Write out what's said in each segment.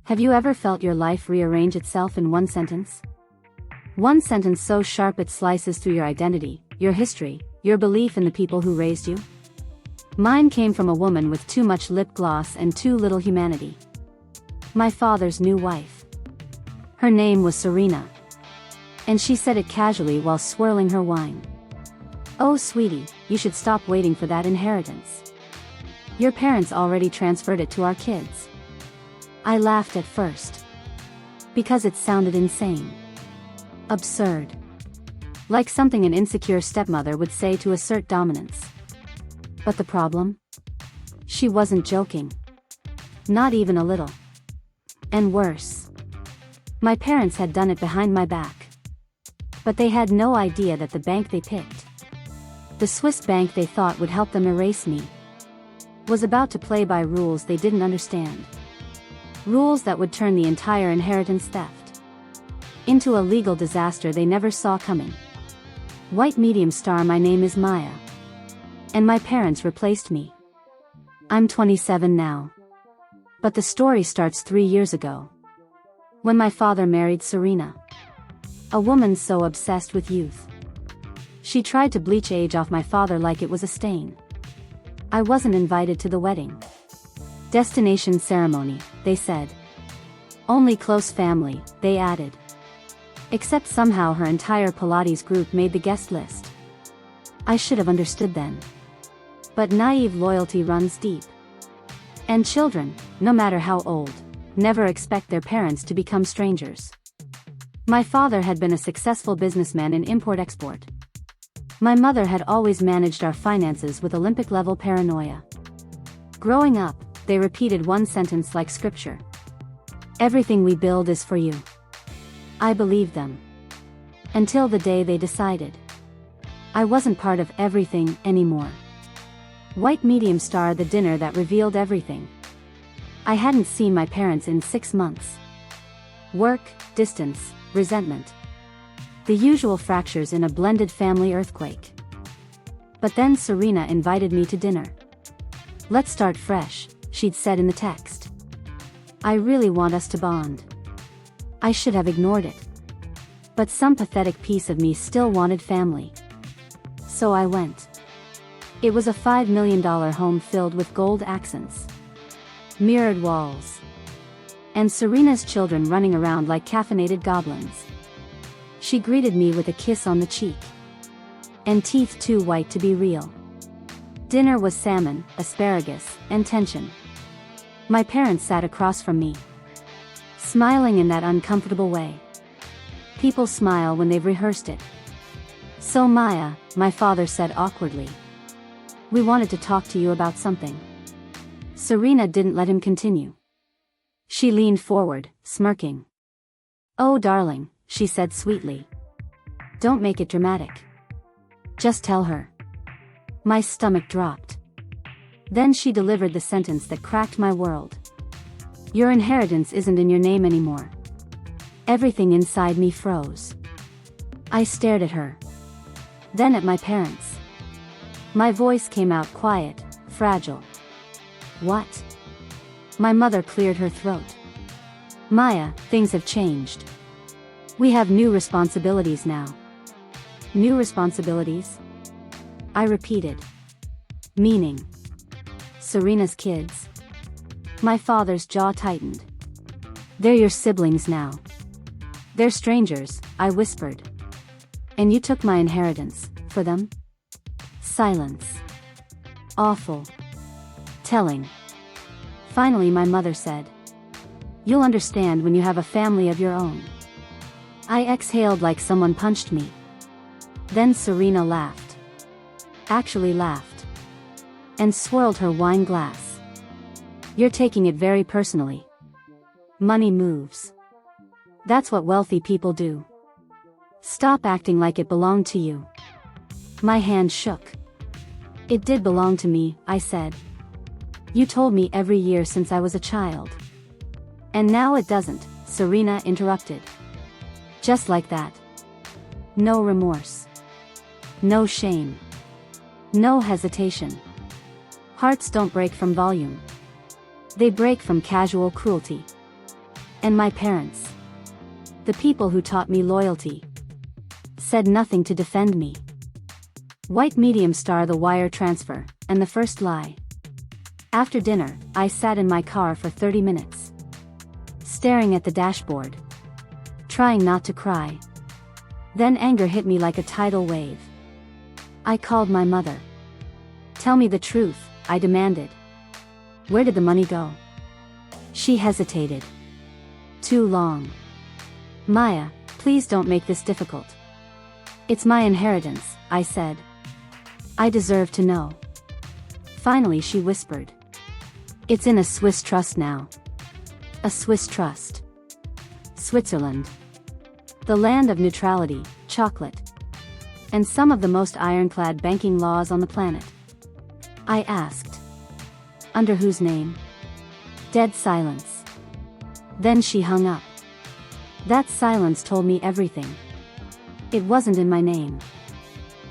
Have you ever felt your life rearrange itself in one sentence? One sentence so sharp it slices through your identity, your history, your belief in the people who raised you? Mine came from a woman with too much lip gloss and too little humanity. My father's new wife. Her name was Serena. And she said it casually while swirling her wine. "Oh sweetie, you should stop waiting for that inheritance. Your parents already transferred it to our kids." I laughed at first. Because it sounded insane. Absurd. Like something an insecure stepmother would say to assert dominance. But the problem? She wasn't joking. Not even a little. And worse. My parents had done it behind my back. But they had no idea that the bank they picked, the Swiss bank they thought would help them erase me, was about to play by rules they didn't understand. Rules that would turn the entire inheritance theft into a legal disaster they never saw coming. White medium star. My name is Maya. And my parents replaced me. I'm 27 now. But the story starts 3 years ago. When my father married Serena. A woman so obsessed with youth. She tried to bleach age off my father like it was a stain. I wasn't invited to the wedding. Destination ceremony, they said. Only close family, they added. Except somehow her entire Pilates group made the guest list. I should have understood then. But naive loyalty runs deep. And children, no matter how old, never expect their parents to become strangers. My father had been a successful businessman in import-export. My mother had always managed our finances with Olympic-level paranoia. Growing up, they repeated one sentence like scripture. "Everything we build is for you." I believed them. Until the day they decided I wasn't part of everything anymore. White medium star. The dinner that revealed everything. I hadn't seen my parents in 6 months. Work, distance, resentment. The usual fractures in a blended family earthquake. But then Serena invited me to dinner. "Let's start fresh," she'd said in the text. "I really want us to bond." I should have ignored it. But some pathetic piece of me still wanted family. So I went. It was a $5 million home filled with gold accents, mirrored walls, and Serena's children running around like caffeinated goblins. She greeted me with a kiss on the cheek, and teeth too white to be real. Dinner was salmon, asparagus, and tension. My parents sat across from me, smiling in that uncomfortable way. People smile when they've rehearsed it. "So Maya," my father said awkwardly, "we wanted to talk to you about something." Serena didn't let him continue. She leaned forward, smirking. "Oh darling," she said sweetly. "Don't make it dramatic. Just tell her." My stomach dropped. Then she delivered the sentence that cracked my world. "Your inheritance isn't in your name anymore." Everything inside me froze. I stared at her. Then at my parents. My voice came out quiet, fragile. "What?" My mother cleared her throat. "Maya, things have changed. We have new responsibilities now." "New responsibilities?" I repeated. "Meaning?" "Serena's kids." My father's jaw tightened. "They're your siblings now." "They're strangers," I whispered. "And you took my inheritance, for them?" Silence. Awful. Telling. Finally my mother said, "You'll understand when you have a family of your own." I exhaled like someone punched me. Then Serena laughed. Actually laughed. And swirled her wine glass. "You're taking it very personally. Money moves. That's what wealthy people do. Stop acting like it belonged to you." My hand shook. "It did belong to me," I said. "You told me every year since I was a child." "And now it doesn't," Serena interrupted. Just like that. No remorse. No shame. No hesitation. Hearts don't break from volume. They break from casual cruelty. And my parents, the people who taught me loyalty, said nothing to defend me. White medium star the wire transfer, and the first lie. After dinner, I sat in my car for 30 minutes. Staring at the dashboard. Trying not to cry. Then anger hit me like a tidal wave. I called my mother. Tell me the truth, I demanded. Where did the money go? She hesitated. Too long. Maya, please don't make this difficult. It's my inheritance, I said. I deserve to know. Finally she whispered. It's in a Swiss trust now. A Swiss trust. Switzerland. The land of neutrality, chocolate. And some of the most ironclad banking laws on the planet. I asked. Under whose name? Dead silence. Then she hung up. That silence told me everything. It wasn't in my name.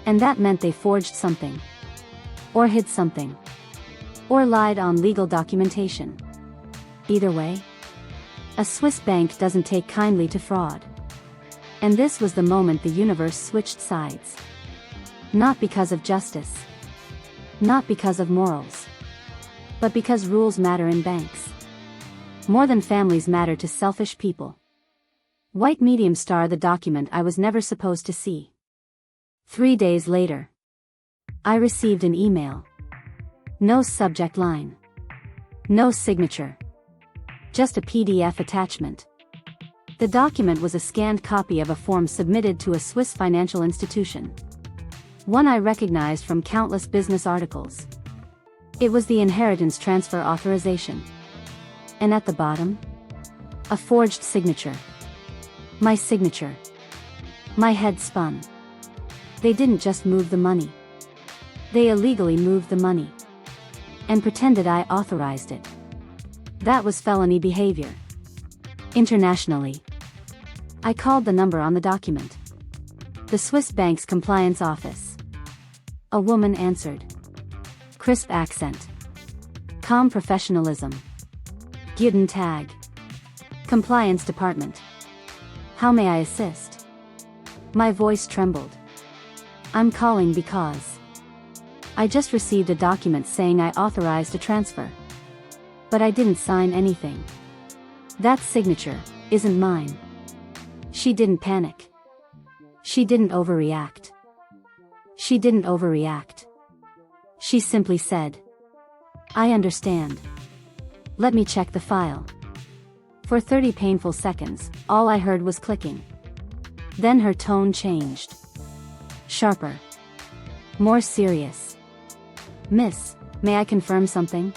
And that meant they forged something. Or hid something. Or lied on legal documentation. Either way, a Swiss bank doesn't take kindly to fraud. And this was the moment the universe switched sides. Not because of justice. Not because of morals. But because rules matter in banks. More than families matter to selfish people. White medium star the document I was never supposed to see. 3 days later, I received an email. No subject line. No signature. Just a PDF attachment. The document was a scanned copy of a form submitted to a Swiss financial institution. One I recognized from countless business articles. It was the inheritance transfer authorization. And at the bottom, a forged signature. My signature. My head spun. They didn't just move the money. They illegally moved the money. And pretended I authorized it. That was felony behavior. Internationally. I called the number on the document. The Swiss bank's compliance office. A woman answered. Crisp accent. Calm professionalism. Guten Tag. Compliance department. How may I assist? My voice trembled. I'm calling because I just received a document saying I authorized a transfer. But I didn't sign anything. That signature isn't mine. She didn't panic. She didn't overreact. She didn't overreact. She simply said, I understand. Let me check the file. For 30 painful seconds, all I heard was clicking. Then her tone changed. Sharper. More serious. Miss, may I confirm something?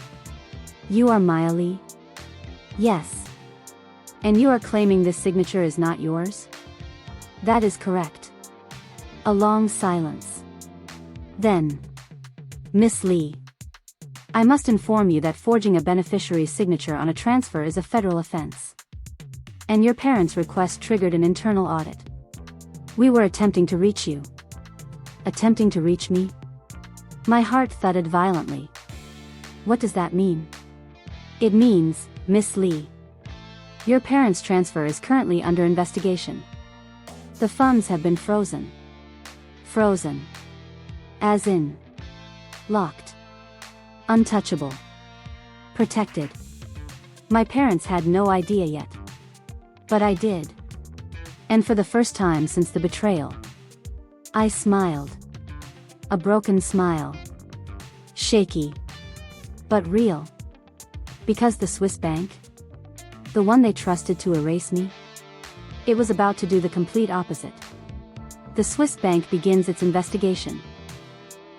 You are Maya Lee? Yes. And you are claiming this signature is not yours? That is correct. A long silence. Then. Miss Lee. I must inform you that forging a beneficiary's signature on a transfer is a federal offense. And your parents' request triggered an internal audit. We were attempting to reach you. Attempting to reach me? My heart thudded violently. What does that mean? It means, Miss Lee. Your parents' transfer is currently under investigation. The funds have been frozen. Frozen. As in. Locked. Untouchable. Protected. My parents had no idea yet. But I did. And for the first time since the betrayal, I smiled. A broken smile. Shaky. But real. Because the Swiss bank, the one they trusted to erase me, it was about to do the complete opposite. The Swiss bank begins its investigation.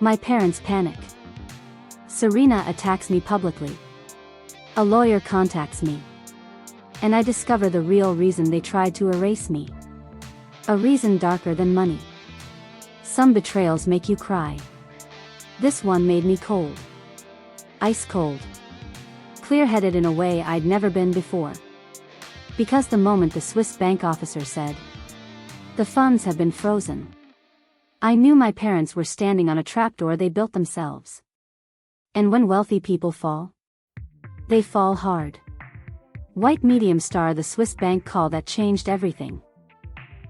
My parents panic. Serena attacks me publicly. A lawyer contacts me. And I discover the real reason they tried to erase me. A reason darker than money. Some betrayals make you cry. This one made me cold. Ice cold. Clear-headed in a way I'd never been before. Because the moment the Swiss bank officer said, the funds have been frozen, I knew my parents were standing on a trapdoor they built themselves. And when wealthy people fall, they fall hard. White medium star the Swiss bank call that changed everything.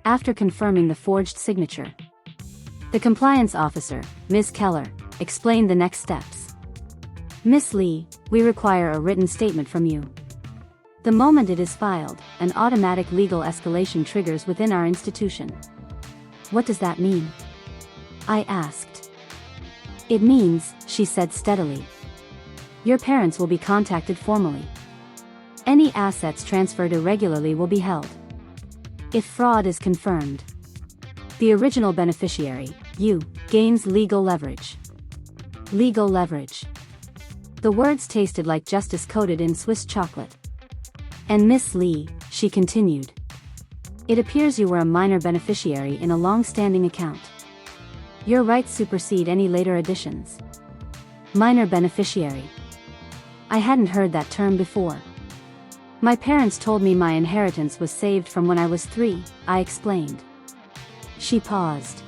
After confirming the forged signature, the compliance officer, Ms. Keller, explained the next steps. Miss Lee, we require a written statement from you. The moment it is filed, an automatic legal escalation triggers within our institution. What does that mean? I asked. It means, she said steadily, your parents will be contacted formally. Any assets transferred irregularly will be held. If fraud is confirmed, the original beneficiary, you, gains legal leverage. Legal leverage. The words tasted like justice coated in Swiss chocolate. And Miss Lee, she continued, it appears you were a minor beneficiary in a long-standing account. Your rights supersede any later additions. Minor beneficiary. I hadn't heard that term before. My parents told me my inheritance was saved from when I was 3, I explained. She paused.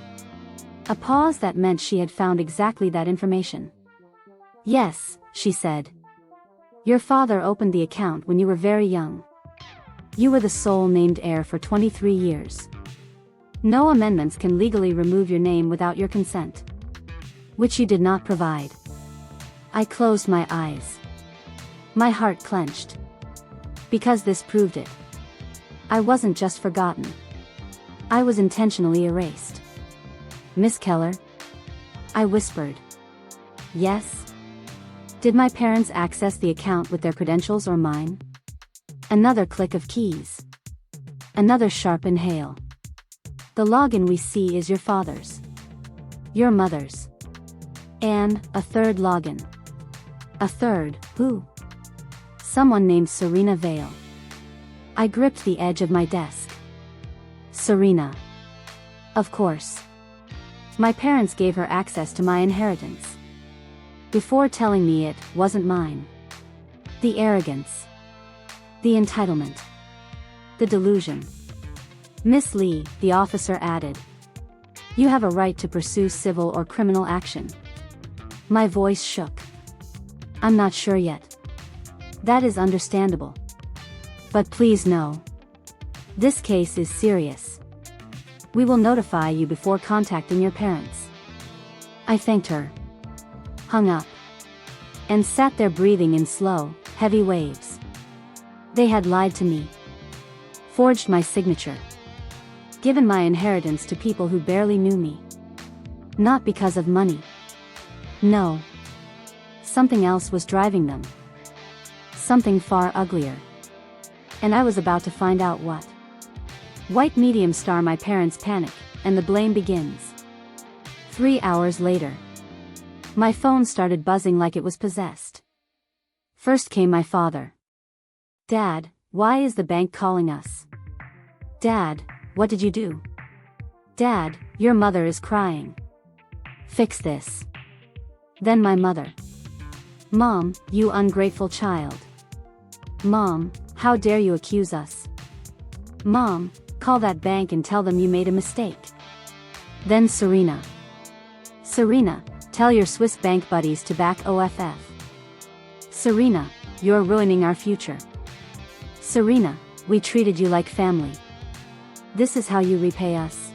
A pause that meant she had found exactly that information. Yes, she said. Your father opened the account when you were very young. You were the sole named heir for 23 years. No amendments can legally remove your name without your consent. Which you did not provide. I closed my eyes. My heart clenched. Because this proved it. I wasn't just forgotten. I was intentionally erased. Miss Keller? I whispered. Yes? Did my parents access the account with their credentials or mine? Another click of keys. Another sharp inhale. The login we see is your father's. Your mother's. And, a third login. A third, who? Someone named Serena Vale. I gripped the edge of my desk. Serena. Of course. My parents gave her access to my inheritance. Before telling me it wasn't mine. The arrogance. The entitlement. The delusion. Miss Lee, the officer added. You have a right to pursue civil or criminal action. My voice shook. I'm not sure yet. That is understandable. But please know. This case is serious. We will notify you before contacting your parents. I thanked her. Hung up. And sat there breathing in slow, heavy waves. They had lied to me. Forged my signature. Given my inheritance to people who barely knew me. Not because of money. No. Something else was driving them. Something far uglier. And I was about to find out what. White medium star my parents panic, and the blame begins. 3 hours later. My phone started buzzing like it was possessed. First came my father. Dad, why is the bank calling us? Dad, what did you do? Dad, your mother is crying. Fix this. Then my mother. Mom, you ungrateful child. Mom, how dare you accuse us? Mom, call that bank and tell them you made a mistake. Then Serena. Serena, tell your Swiss bank buddies to back OFF. Serena, you're ruining our future. Serena, we treated you like family. This is how you repay us.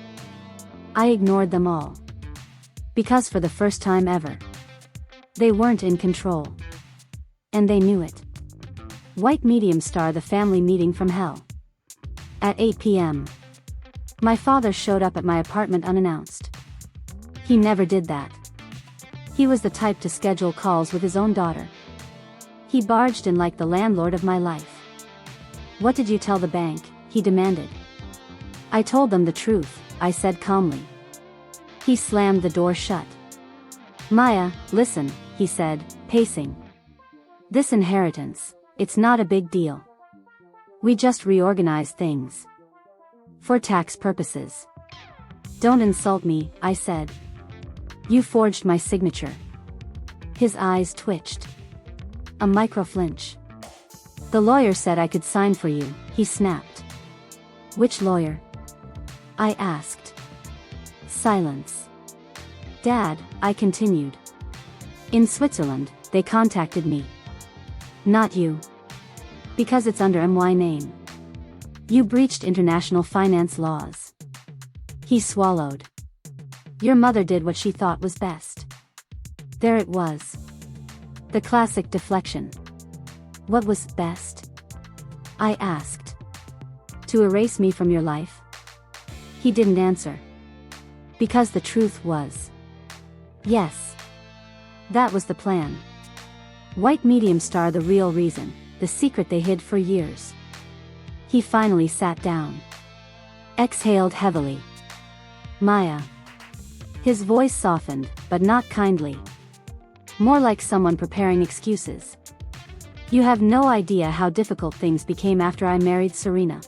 I ignored them all. Because for the first time ever, they weren't in control. And they knew it. White medium star the family meeting from hell. At 8 p.m. My father showed up at my apartment unannounced. He never did that. He was the type to schedule calls with his own daughter. He barged in like the landlord of my life. What did you tell the bank? He demanded. I told them the truth, I said calmly. He slammed the door shut. Maya, listen, he said, pacing. This inheritance, it's not a big deal. We just reorganized things. For tax purposes. Don't insult me, I said. You forged my signature. His eyes twitched. A micro-flinch. The lawyer said I could sign for you, he snapped. Which lawyer? I asked. Silence. Dad, I continued. In Switzerland, they contacted me. Not you. Because it's under my name. You breached international finance laws. He swallowed. Your mother did what she thought was best. There it was. The classic deflection. What was best? I asked. To erase me from your life? He didn't answer. Because the truth was. Yes. That was the plan. White medium star, the real reason, the secret they hid for years. He finally sat down. Exhaled heavily. Maya. His voice softened, but not kindly. More like someone preparing excuses. You have no idea how difficult things became after I married Serena.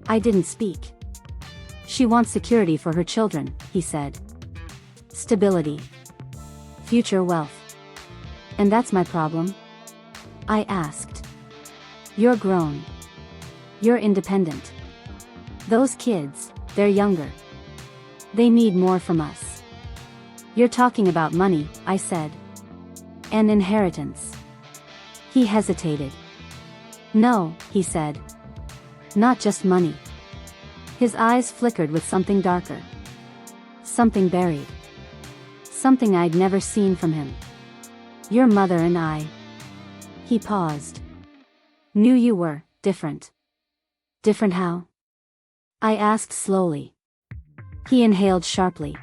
I didn't speak. She wants security for her children, he said. Stability. Future wealth. And that's my problem? I asked. You're grown. You're independent. Those kids, they're younger. They need more from us. You're talking about money, I said. An inheritance. He hesitated. No, he said. Not just money. His eyes flickered with something darker. Something buried. Something I'd never seen from him. Your mother and I. He paused. Knew you were different. Different how? I asked slowly. He inhaled sharply.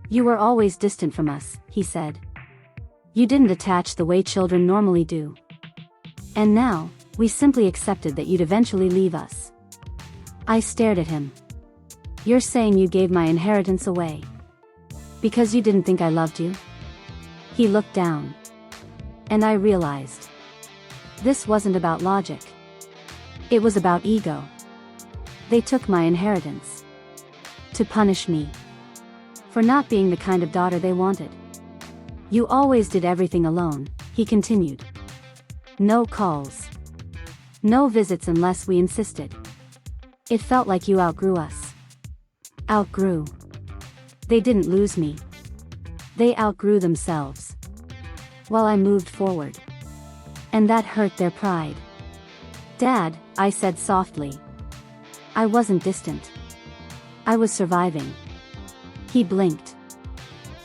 You were always distant from us, he said. You didn't attach the way children normally do. And now, we simply accepted that you'd eventually leave us. I stared at him. You're saying you gave my inheritance away? Because you didn't think I loved you? He looked down. And I realized. This wasn't about logic. It was about ego. They took my inheritance. To punish me. For not being the kind of daughter they wanted. You always did everything alone, he continued. No calls. No visits unless we insisted. It felt like you outgrew us. Outgrew. They didn't lose me. They outgrew themselves. While I moved forward. And that hurt their pride. Dad, I said softly. I wasn't distant. I was surviving. He blinked.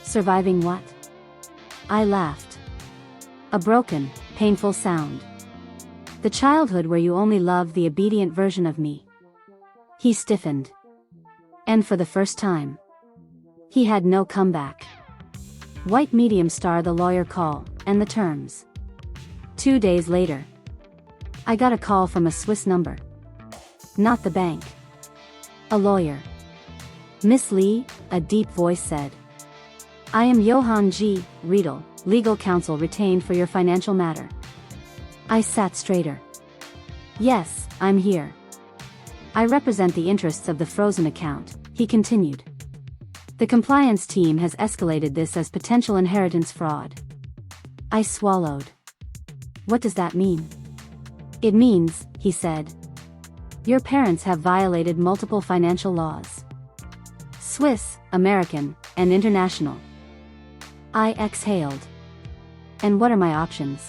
Surviving what? I laughed. A broken, painful sound. The childhood where you only loved the obedient version of me. He stiffened. And for the first time, he had no comeback. White medium star, the lawyer call, and the terms. 2 days later, I got a call from a Swiss number. Not the bank. A lawyer. Miss Lee, a deep voice said. I am Johann G. Riedel, legal counsel retained for your financial matter. I sat straighter. Yes, I'm here. I represent the interests of the frozen account, he continued. The compliance team has escalated this as potential inheritance fraud. I swallowed. What does that mean? It means, he said. Your parents have violated multiple financial laws. Swiss, American, and international. I exhaled. And what are my options?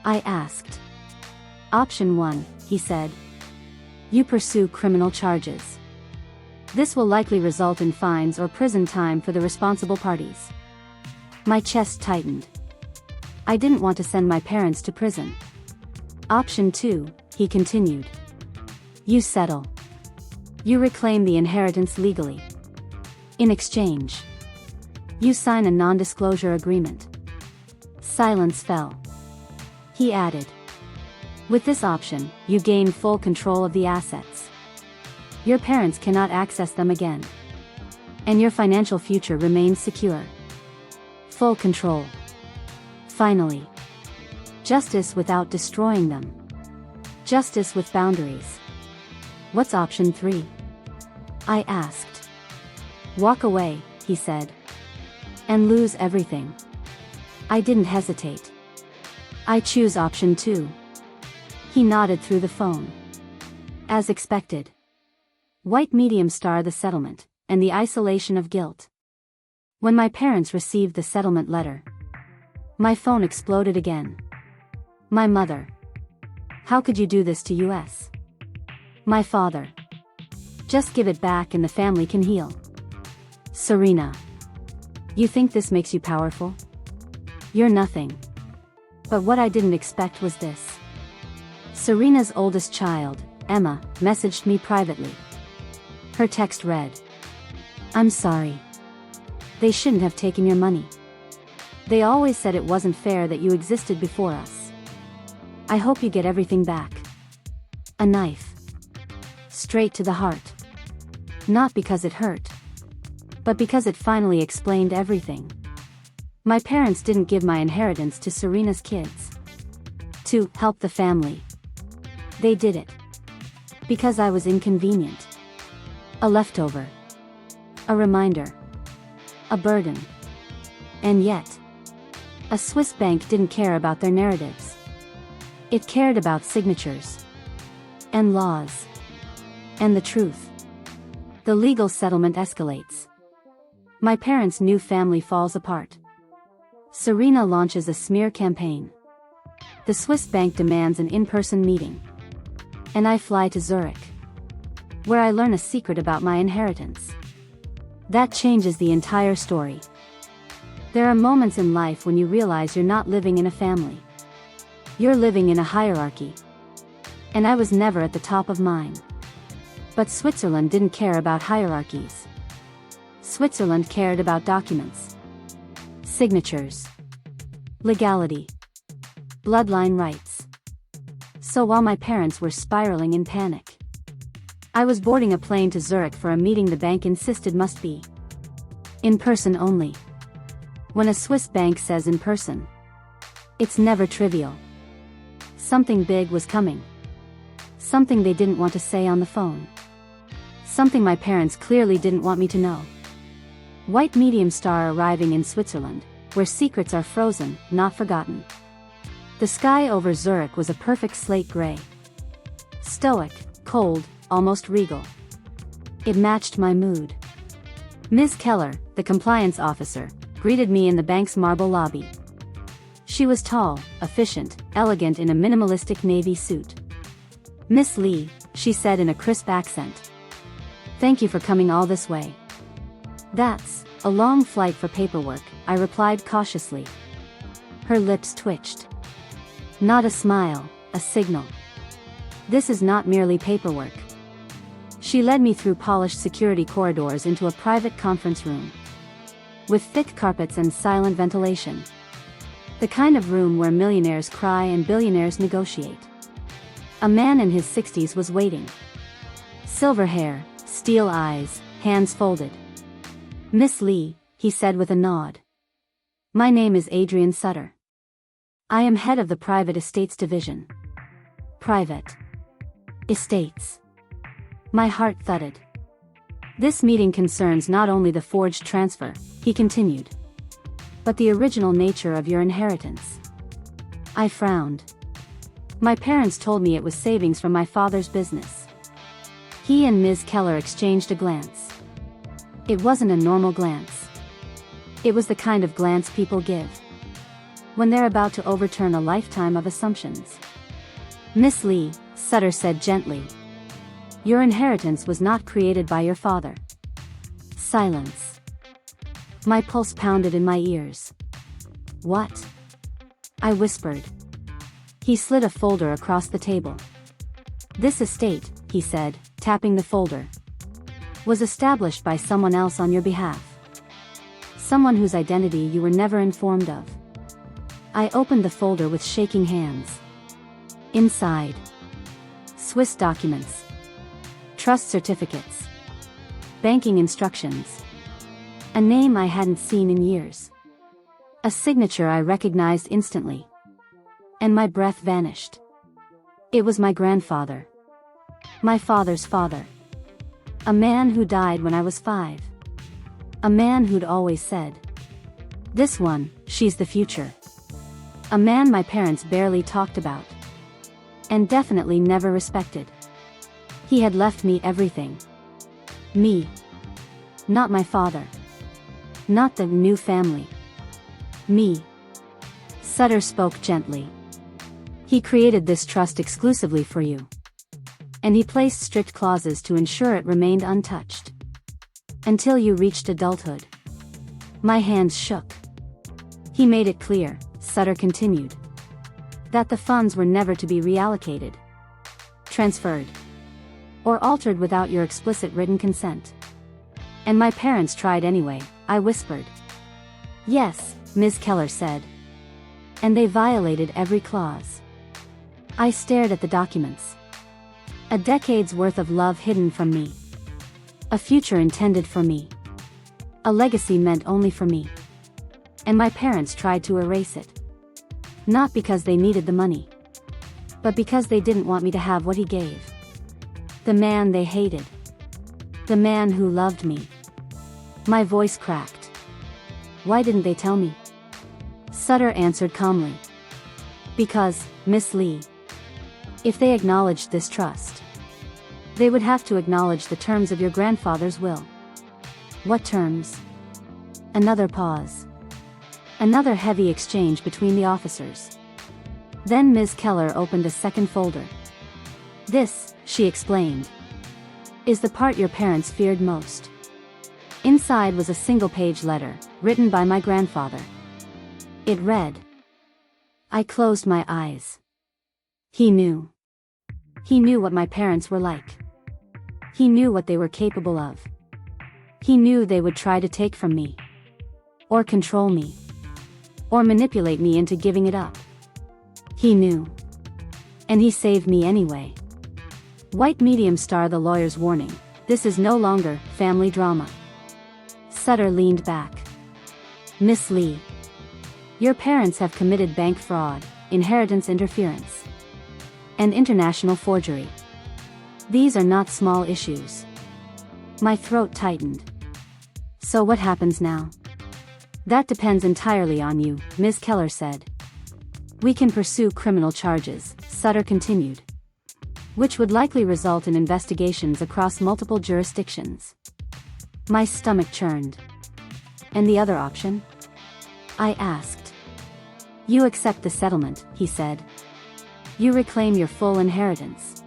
I asked. Option 1, he said. You pursue criminal charges. This will likely result in fines or prison time for the responsible parties. My chest tightened. I didn't want to send my parents to prison. Option 2, he continued. You settle. You reclaim the inheritance legally. In exchange, you sign a non-disclosure agreement. Silence fell. He added. With this option, you gain full control of the assets. Your parents cannot access them again. And your financial future remains secure. Full control. Finally. Justice without destroying them. Justice with boundaries. What's option 3? I asked. Walk away, he said. And lose everything. I didn't hesitate. I choose option 2. He nodded through the phone. As expected. White medium star, the settlement, and the isolation of guilt. When my parents received the settlement letter, my phone exploded again. My mother. How could you do this to us? My father. Just give it back and the family can heal. Serena. You think this makes you powerful? You're nothing. But what I didn't expect was this. Serena's oldest child, Emma, messaged me privately. Her text read, "I'm sorry. They shouldn't have taken your money. They always said it wasn't fair that you existed before us. I hope you get everything back." A knife. Straight to the heart. Not because it hurt, but because it finally explained everything. My parents didn't give my inheritance to Serena's kids to help the family. They did it because I was inconvenient. A leftover. A reminder. A burden. And yet, a Swiss bank didn't care about their narratives. It cared about signatures. And laws. And the truth. The legal settlement escalates. My parents' new family falls apart. Serena launches a smear campaign. The Swiss bank demands an in-person meeting. And I fly to Zurich, where I learn a secret about my inheritance. That changes the entire story. There are moments in life when you realize you're not living in a family. You're living in a hierarchy. And I was never at the top of mine. But Switzerland didn't care about hierarchies. Switzerland cared about documents. Signatures. Legality. Bloodline rights. So while my parents were spiraling in panic, I was boarding a plane to Zurich for a meeting the bank insisted must be in person only. When a Swiss bank says in person, it's never trivial. Something big was coming. Something they didn't want to say on the phone. Something my parents clearly didn't want me to know. White medium star arriving in Switzerland, where secrets are frozen, not forgotten. The sky over Zurich was a perfect slate gray. Stoic, cold, almost regal. It matched my mood. Ms. Keller, the compliance officer, greeted me in the bank's marble lobby. She was tall, efficient, elegant in a minimalistic navy suit. "Miss Lee," she said in a crisp accent. "Thank you for coming all this way." "That's a long flight for paperwork," I replied cautiously. Her lips twitched. Not a smile, a signal. This is not merely paperwork. She led me through polished security corridors into a private conference room. With thick carpets and silent ventilation. The kind of room where millionaires cry and billionaires negotiate. A man in his 60s was waiting. Silver hair, steel eyes, hands folded. "Miss Lee," he said with a nod. "My name is Adrian Sutter. I am head of the Private Estates Division." Private Estates. My heart thudded. "This meeting concerns not only the forged transfer," he continued, "but the original nature of your inheritance." I frowned. My parents told me it was savings from my father's business. He and Ms. Keller exchanged a glance. It wasn't a normal glance. It was the kind of glance people give when they're about to overturn a lifetime of assumptions. "Miss Lee," Sutter said gently, "your inheritance was not created by your father." Silence. My pulse pounded in my ears. "What?" I whispered. He slid a folder across the table. "This estate," he said, tapping the folder, "was established by someone else on your behalf. Someone whose identity you were never informed of." I opened the folder with shaking hands. Inside, Swiss documents, trust certificates, banking instructions, a name I hadn't seen in years, a signature I recognized instantly, and my breath vanished. It was my grandfather. My father's father. A man who died when I was 5. A man who'd always said, "This one, she's the future." A man my parents barely talked about. And definitely never respected. He had left me everything. Me. Not my father. Not the new family. Me. Sutter spoke gently. He created this trust exclusively for you. And he placed strict clauses to ensure it remained untouched. Until you reached adulthood. My hands shook. He made it clear, Sutter continued, that the funds were never to be reallocated, transferred, or altered without your explicit written consent. And my parents tried anyway, I whispered. Yes, Ms. Keller said. And they violated every clause. I stared at the documents. A decade's worth of love hidden from me. A future intended for me. A legacy meant only for me. And my parents tried to erase it. Not because they needed the money. But because they didn't want me to have what he gave. The man they hated. The man who loved me. My voice cracked. Why didn't they tell me? Sutter answered calmly. Because, Miss Lee. If they acknowledged this trust, they would have to acknowledge the terms of your grandfather's will. What terms? Another pause. Another heavy exchange between the officers. Then Ms. Keller opened a second folder. This, she explained, is the part your parents feared most. Inside was a single-page letter, written by my grandfather. It read. I closed my eyes. He knew. He knew what my parents were like. He knew what they were capable of. He knew they would try to take from me. Or control me. Or manipulate me into giving it up. He knew. And he saved me anyway. White medium star the lawyer's warning. This is no longer family drama. Sutter leaned back. Miss Lee. Your parents have committed bank fraud, inheritance interference, and international forgery. These are not small issues. My throat tightened. So what happens now? That depends entirely on you, Ms. Keller said. We can pursue criminal charges, Sutter continued, which would likely result in investigations across multiple jurisdictions. My stomach churned. And the other option? I asked. You accept the settlement, he said. You reclaim your full inheritance.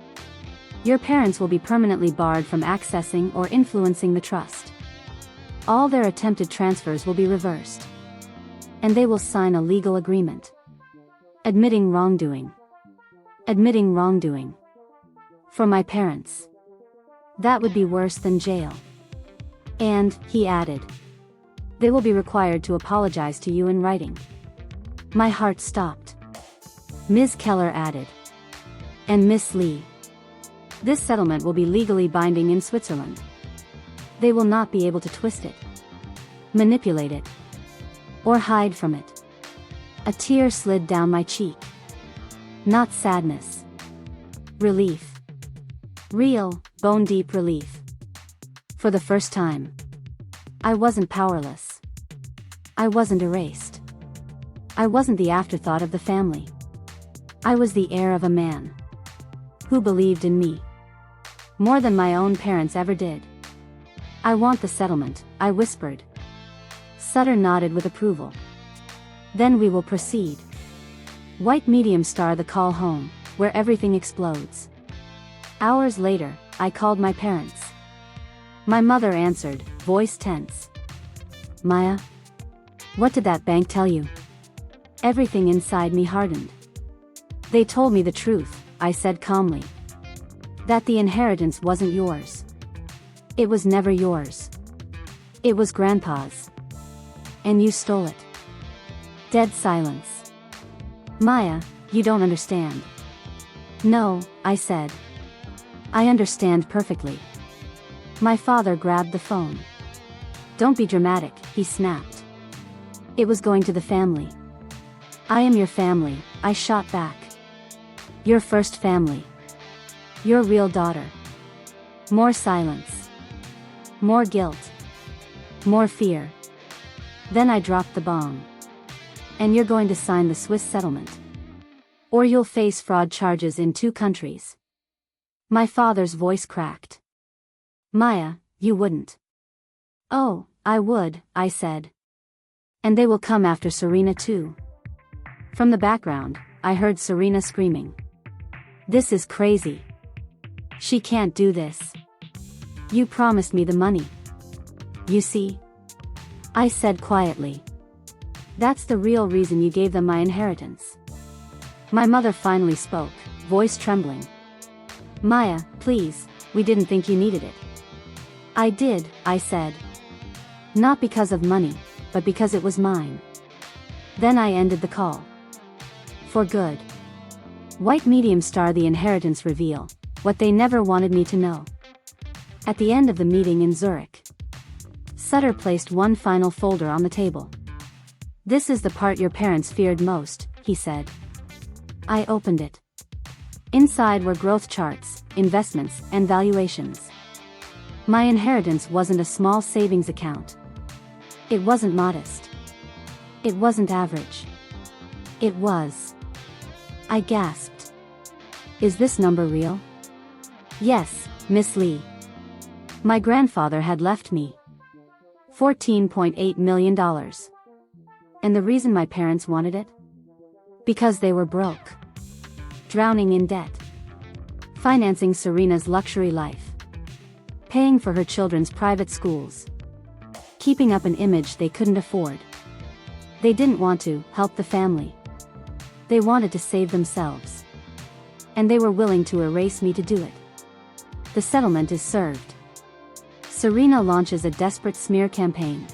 Your parents will be permanently barred from accessing or influencing the trust. All their attempted transfers will be reversed. And they will sign a legal agreement. Admitting wrongdoing. Admitting wrongdoing. For my parents. That would be worse than jail. And, he added, they will be required to apologize to you in writing. My heart stopped. Ms. Keller added. And Miss Lee. This settlement will be legally binding in Switzerland. They will not be able to twist it, manipulate it, or hide from it. A tear slid down my cheek. Not sadness. Relief. Real, bone-deep relief. For the first time. I wasn't powerless. I wasn't erased. I wasn't the afterthought of the family. I was the heir of a man who believed in me more than my own parents ever did. I want the settlement, I whispered. Sutter nodded with approval. Then we will proceed. White medium star the call home, where everything explodes. Hours later, I called my parents. My mother answered, voice tense. Maya? What did that bank tell you? Everything inside me hardened. They told me the truth, I said calmly. That the inheritance wasn't yours. It was never yours. It was Grandpa's. And you stole it. Dead silence. Maya, you don't understand. No, I said. I understand perfectly. My father grabbed the phone. Don't be dramatic, he snapped. It was going to the family. I am your family, I shot back. Your first family. Your real daughter. More silence. More guilt. More fear. Then I dropped the bomb. And you're going to sign the Swiss settlement. Or you'll face fraud charges in 2 countries. My father's voice cracked. Maya, you wouldn't. Oh, I would, I said. And they will come after Serena too. From the background, I heard Serena screaming. "This is crazy. She can't do this. You promised me the money." "You see?" I said quietly. "That's the real reason you gave them my inheritance." My mother finally spoke, voice trembling. "Maya, please, we didn't think you needed it." "I did," I said. "Not because of money, but because it was mine." Then I ended the call. For good. White medium star the inheritance reveal, what they never wanted me to know. At the end of the meeting in Zurich, Sutter placed one final folder on the table. "This is the part your parents feared most," he said. I opened it. Inside were growth charts, investments, and valuations. My inheritance wasn't a small savings account. It wasn't modest. It wasn't average. It was. I gasped. "Is this number real?" "Yes, Miss Lee. My grandfather had left me $14.8 million. And the reason my parents wanted it? Because they were broke. Drowning in debt. Financing Serena's luxury life. Paying for her children's private schools. Keeping up an image they couldn't afford. They didn't want to help the family. They wanted to save themselves. And they were willing to erase me to do it. The settlement is served. Serena launches a desperate smear campaign.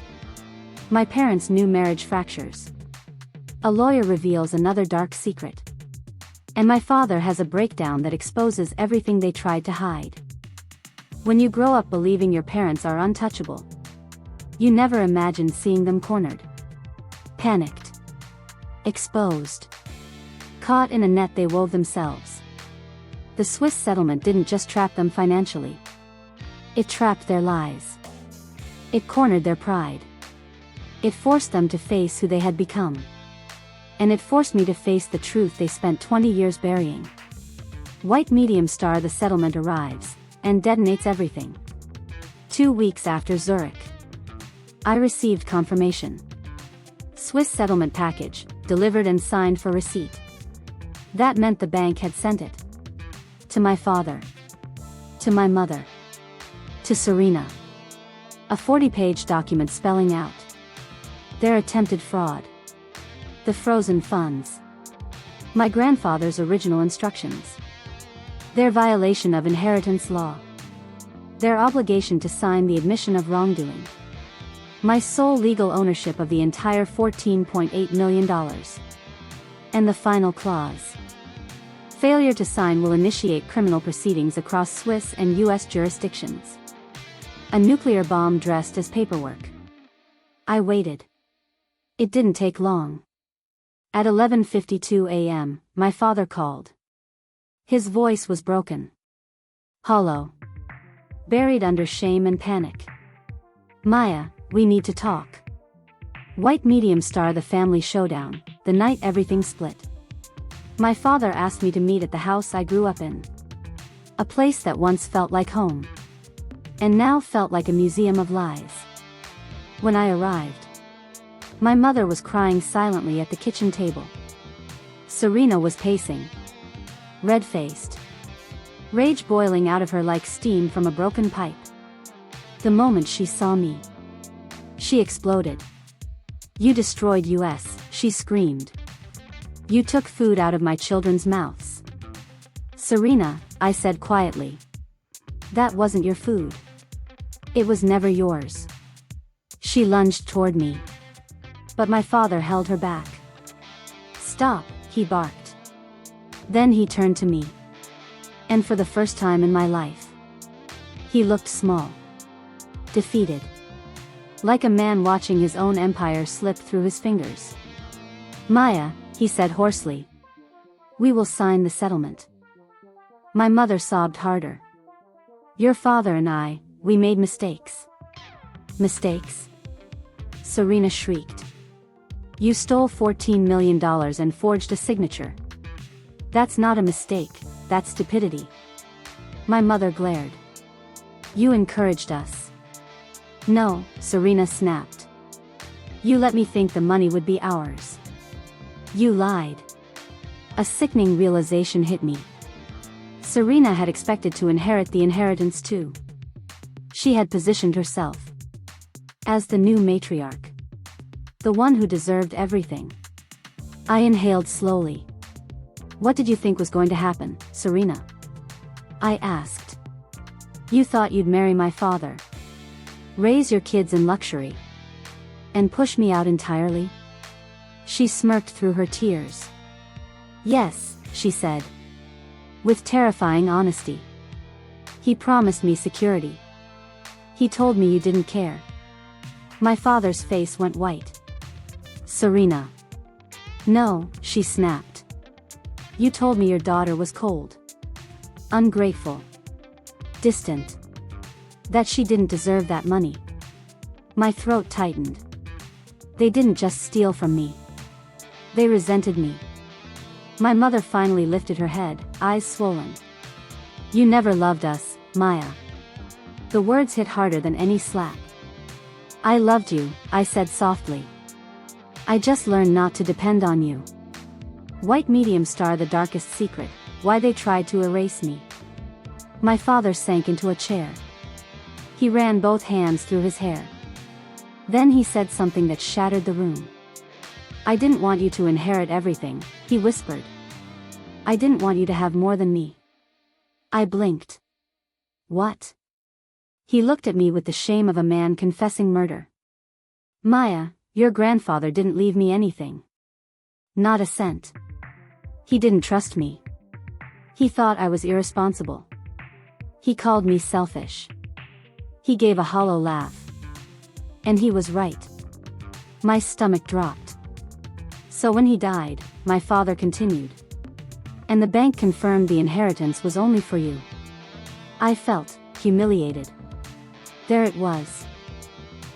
My parents' new marriage fractures. A lawyer reveals another dark secret. And my father has a breakdown that exposes everything they tried to hide. When you grow up believing your parents are untouchable, you never imagine seeing them cornered. Panicked. Exposed. Caught in a net they wove themselves. The Swiss settlement didn't just trap them financially. It trapped their lies. It cornered their pride. It forced them to face who they had become. And it forced me to face the truth they spent 20 years burying. White medium star the settlement arrives, and detonates everything. 2 weeks after Zurich, I received confirmation. Swiss settlement package, delivered and signed for receipt. That meant the bank had sent it. To my father. To my mother. To Serena. A 40-page document spelling out their attempted fraud. The frozen funds. My grandfather's original instructions. Their violation of inheritance law. Their obligation to sign the admission of wrongdoing. My sole legal ownership of the entire $14.8 million. And the final clause. Failure to sign will initiate criminal proceedings across Swiss and US jurisdictions. A nuclear bomb dressed as paperwork. I waited. It didn't take long. At 11:52 a.m., my father called. His voice was broken. Hollow. Buried under shame and panic. "Maya, we need to talk." White medium star the family showdown, the night everything split. My father asked me to meet at the house I grew up in. A place that once felt like home. And now felt like a museum of lies. When I arrived, my mother was crying silently at the kitchen table. Serena was pacing. Red-faced. Rage boiling out of her like steam from a broken pipe. The moment she saw me, she exploded. "You destroyed us," she screamed. "You took food out of my children's mouths." "Serena," I said quietly. "That wasn't your food. It was never yours." She lunged toward me. But my father held her back. "Stop," he barked. Then he turned to me. And for the first time in my life, he looked small. Defeated. Like a man watching his own empire slip through his fingers. "Maya," he said hoarsely. "We will sign the settlement." My mother sobbed harder. "Your father and I, we made mistakes." "Mistakes?" Serena shrieked. "You stole $14 million and forged a signature. That's not a mistake, that's stupidity." My mother glared. "You encouraged us." "No," Serena snapped. "You let me think the money would be ours. You lied. A sickening realization hit me. Serena had expected to inherit the inheritance too. She had positioned herself as the new matriarch, the one who deserved everything. I inhaled slowly. What did you think was going to happen, Serena? I asked. You thought you'd marry my father, raise your kids in luxury, and push me out entirely? She smirked through her tears. Yes, she said, with terrifying honesty. He promised me security. He told me you didn't care. My father's face went white. Serena. No, she snapped. You told me your daughter was cold, ungrateful, distant, that she didn't deserve that money. My throat tightened. They didn't just steal from me. They resented me. My mother finally lifted her head, eyes swollen. You never loved us, Maya. The words hit harder than any slap. I loved you, I said softly. I just learned not to depend on you. White medium star, the darkest secret, why they tried to erase me. My father sank into a chair. He ran both hands through his hair. Then he said something that shattered the room. I didn't want you to inherit everything, he whispered. I didn't want you to have more than me. I blinked. What? He looked at me with the shame of a man confessing murder. Maya, your grandfather didn't leave me anything. Not a cent. He didn't trust me. He thought I was irresponsible. He called me selfish. He gave a hollow laugh. And he was right. My stomach dropped. So when he died, my father continued. And the bank confirmed the inheritance was only for you. I felt humiliated. There it was.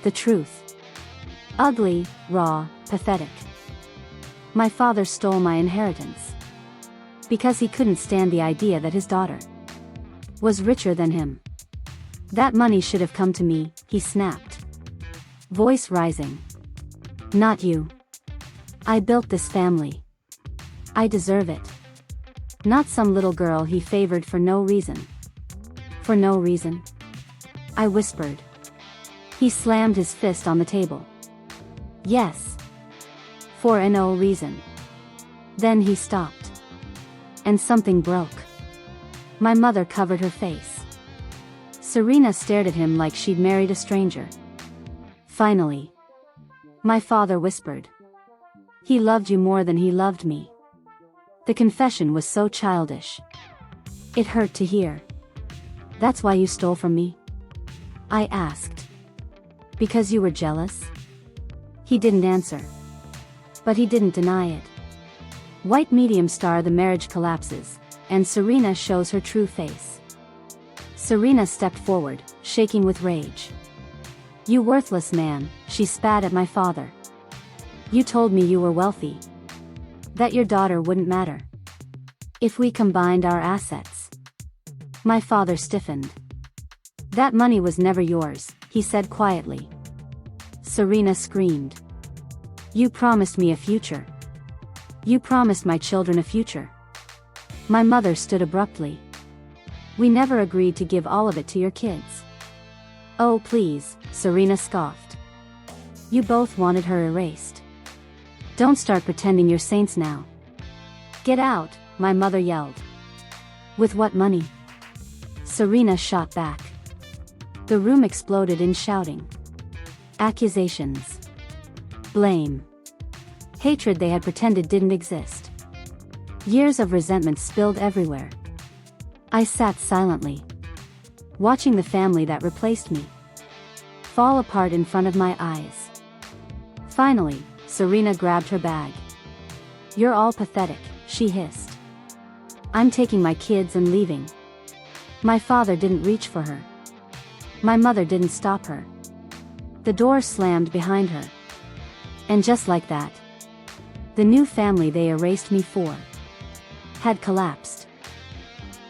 The truth. Ugly, raw, pathetic. My father stole my inheritance. Because he couldn't stand the idea that his daughter was richer than him. That money should have come to me, he snapped. Voice rising. Not you. I built this family. I deserve it. Not some little girl he favored for no reason. For no reason? I whispered. He slammed his fist on the table. Yes. For no reason. Then he stopped. And something broke. My mother covered her face. Serena stared at him like she'd married a stranger. Finally. My father whispered. He loved you more than he loved me. The confession was so childish. It hurt to hear. That's why you stole from me? I asked. Because you were jealous? He didn't answer. But he didn't deny it. White medium star, the marriage collapses, and Serena shows her true face. Serena stepped forward, shaking with rage. You worthless man, she spat at my father. You told me you were wealthy. That your daughter wouldn't matter. If we combined our assets. My father stiffened. That money was never yours, he said quietly. Serena screamed. You promised me a future. You promised my children a future. My mother stood abruptly. We never agreed to give all of it to your kids. Oh please, Serena scoffed. You both wanted her erased. Don't start pretending you're saints now. Get out, my mother yelled. With what money? Serena shot back. The room exploded in shouting. Accusations. Blame. Hatred they had pretended didn't exist. Years of resentment spilled everywhere. I sat silently, watching the family that replaced me fall apart in front of my eyes. Finally, Serena grabbed her bag. You're all pathetic, she hissed. I'm taking my kids and leaving. My father didn't reach for her. My mother didn't stop her. The door slammed behind her. And just like that, the new family they erased me for had collapsed.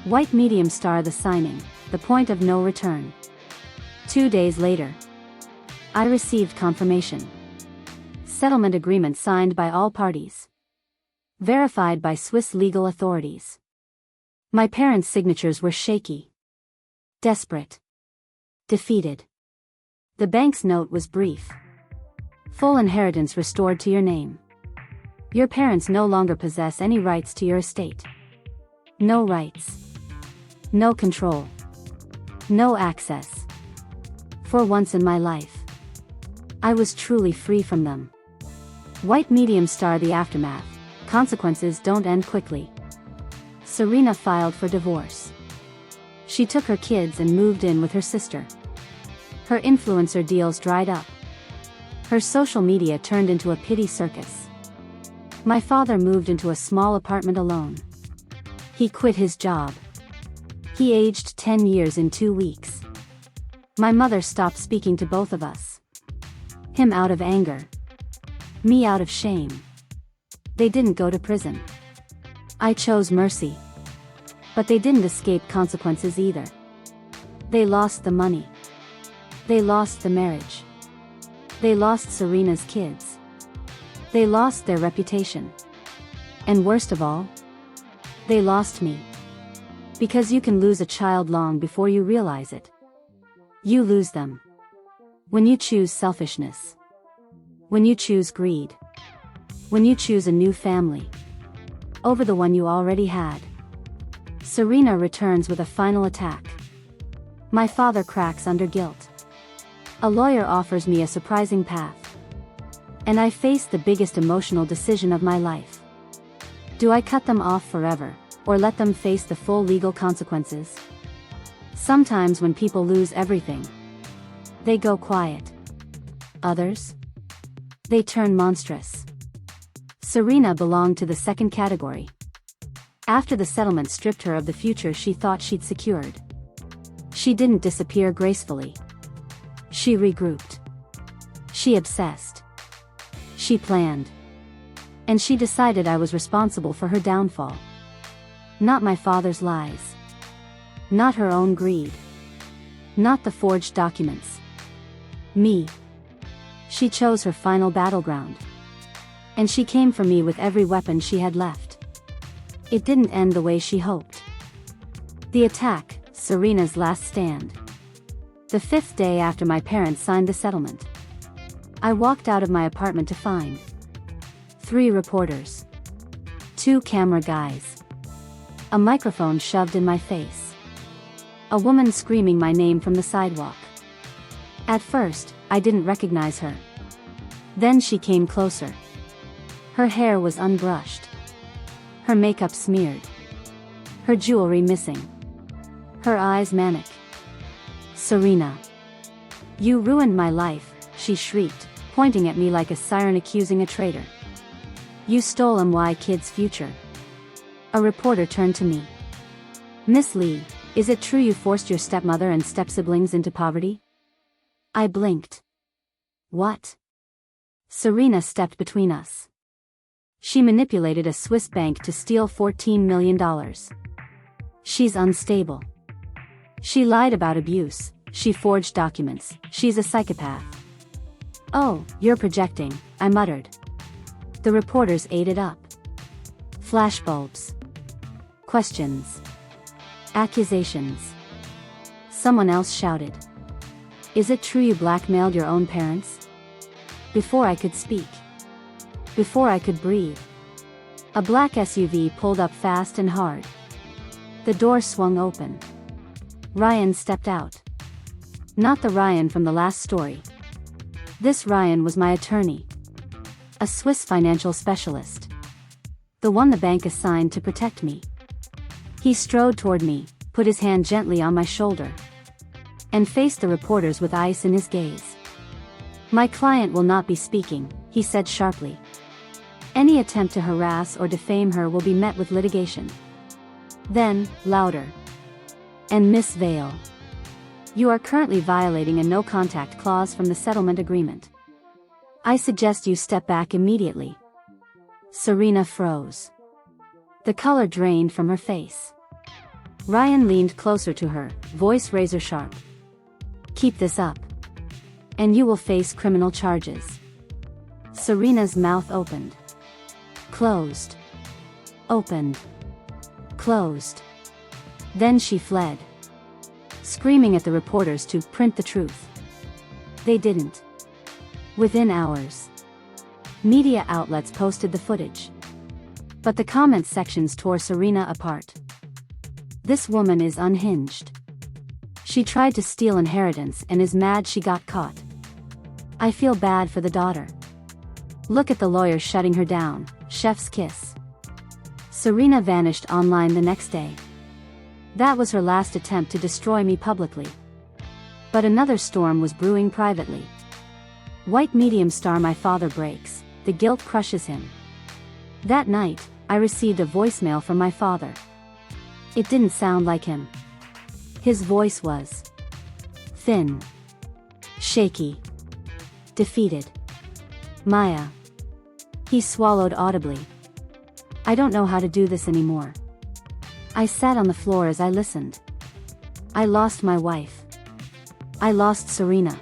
White medium star, the signing, the point of no return. 2 days later, I received confirmation. Settlement agreement signed by all parties. Verified by Swiss legal authorities. My parents' signatures were shaky. Desperate. Defeated. The bank's note was brief. Full inheritance restored to your name. Your parents no longer possess any rights to your estate. No rights. No control. No access. For once in my life, I was truly free from them. White medium star. The aftermath. Consequences don't end quickly. Serena filed for divorce. She took her kids and moved in with her sister. Her influencer deals dried up. Her social media turned into a pity circus. My father moved into a small apartment alone. He quit his job. He aged 10 years in 2 weeks. My mother stopped speaking to both of us. Him out of anger. Me out of shame. They didn't go to prison. I chose mercy. But they didn't escape consequences either. They lost the money. They lost the marriage. They lost Serena's kids. They lost their reputation. And worst of all, they lost me. Because you can lose a child long before you realize it. You lose them when you choose selfishness. When you choose greed. When you choose a new family over the one you already had. Serena returns with a final attack. My father cracks under guilt. A lawyer offers me a surprising path. And I face the biggest emotional decision of my life. Do I cut them off forever, or let them face the full legal consequences? Sometimes when people lose everything, they go quiet. Others, they turn monstrous. Serena belonged to the second category. After the settlement stripped her of the future she thought she'd secured, she didn't disappear gracefully. She regrouped. She obsessed. She planned. And she decided I was responsible for her downfall. Not my father's lies. Not her own greed. Not the forged documents. Me. She chose her final battleground. And she came for me with every weapon she had left. It didn't end the way she hoped. The attack, Serena's last stand. The 5th day after my parents signed the settlement, I walked out of my apartment to find 3 reporters, 2 camera guys, a microphone shoved in my face, a woman screaming my name from the sidewalk. At first, I didn't recognize her. Then she came closer. Her hair was unbrushed. Her makeup smeared. Her jewelry missing. Her eyes manic. Serena. You ruined my life, she shrieked, pointing at me like a siren accusing a traitor. You stole my kid's future. A reporter turned to me. Miss Lee, is it true you forced your stepmother and step-siblings into poverty? I blinked. What? Serena stepped between us. She manipulated a Swiss bank to steal $14 million. She's unstable. She lied about abuse, she forged documents, she's a psychopath. Oh, you're projecting, I muttered. The reporters ate it up. Flashbulbs. Questions. Accusations. Someone else shouted. Is it true you blackmailed your own parents? Before I could speak. Before I could breathe. A black SUV pulled up fast and hard. The door swung open. Ryan stepped out. Not the Ryan from the last story. This Ryan was my attorney. A Swiss financial specialist. The one the bank assigned to protect me. He strode toward me, put his hand gently on my shoulder, and faced the reporters with ice in his gaze. My client will not be speaking, he said sharply. Any attempt to harass or defame her will be met with litigation. Then, louder. And Miss Vale. You are currently violating a no-contact clause from the settlement agreement. I suggest you step back immediately. Serena froze. The color drained from her face. Ryan leaned closer to her, voice razor-sharp. Keep this up. And you will face criminal charges. Serena's mouth opened. Closed. Opened. Closed. Then she fled, screaming at the reporters to print the truth. They didn't. Within hours, media outlets posted the footage. But the comment sections tore Serena apart. This woman is unhinged. She tried to steal inheritance and is mad she got caught. I feel bad for the daughter. Look at the lawyer shutting her down, chef's kiss. Serena vanished online the next day. That was her last attempt to destroy me publicly. But another storm was brewing privately. White medium star my father breaks, the guilt crushes him. That night, I received a voicemail from my father. It didn't sound like him. His voice was thin, shaky, defeated. Maya. He swallowed audibly. I don't know how to do this anymore. I sat on the floor as I listened. I lost my wife. I lost Serena.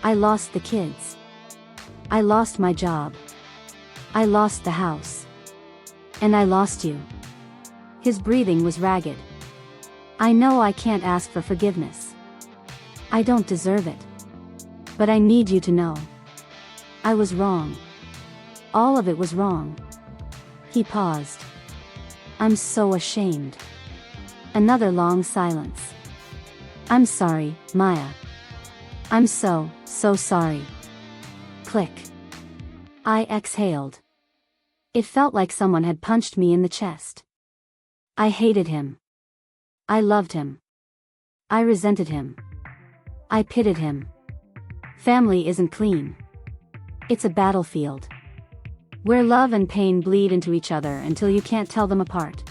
I lost the kids. I lost my job. I lost the house. And I lost you. His breathing was ragged. I know I can't ask for forgiveness. I don't deserve it. But I need you to know. I was wrong. All of it was wrong. He paused. I'm so ashamed. Another long silence. I'm sorry, Maya. I'm so sorry. Click. I exhaled. It felt like someone had punched me in the chest. I hated him. I loved him. I resented him. I pitied him. Family isn't clean. It's a battlefield, where love and pain bleed into each other until you can't tell them apart.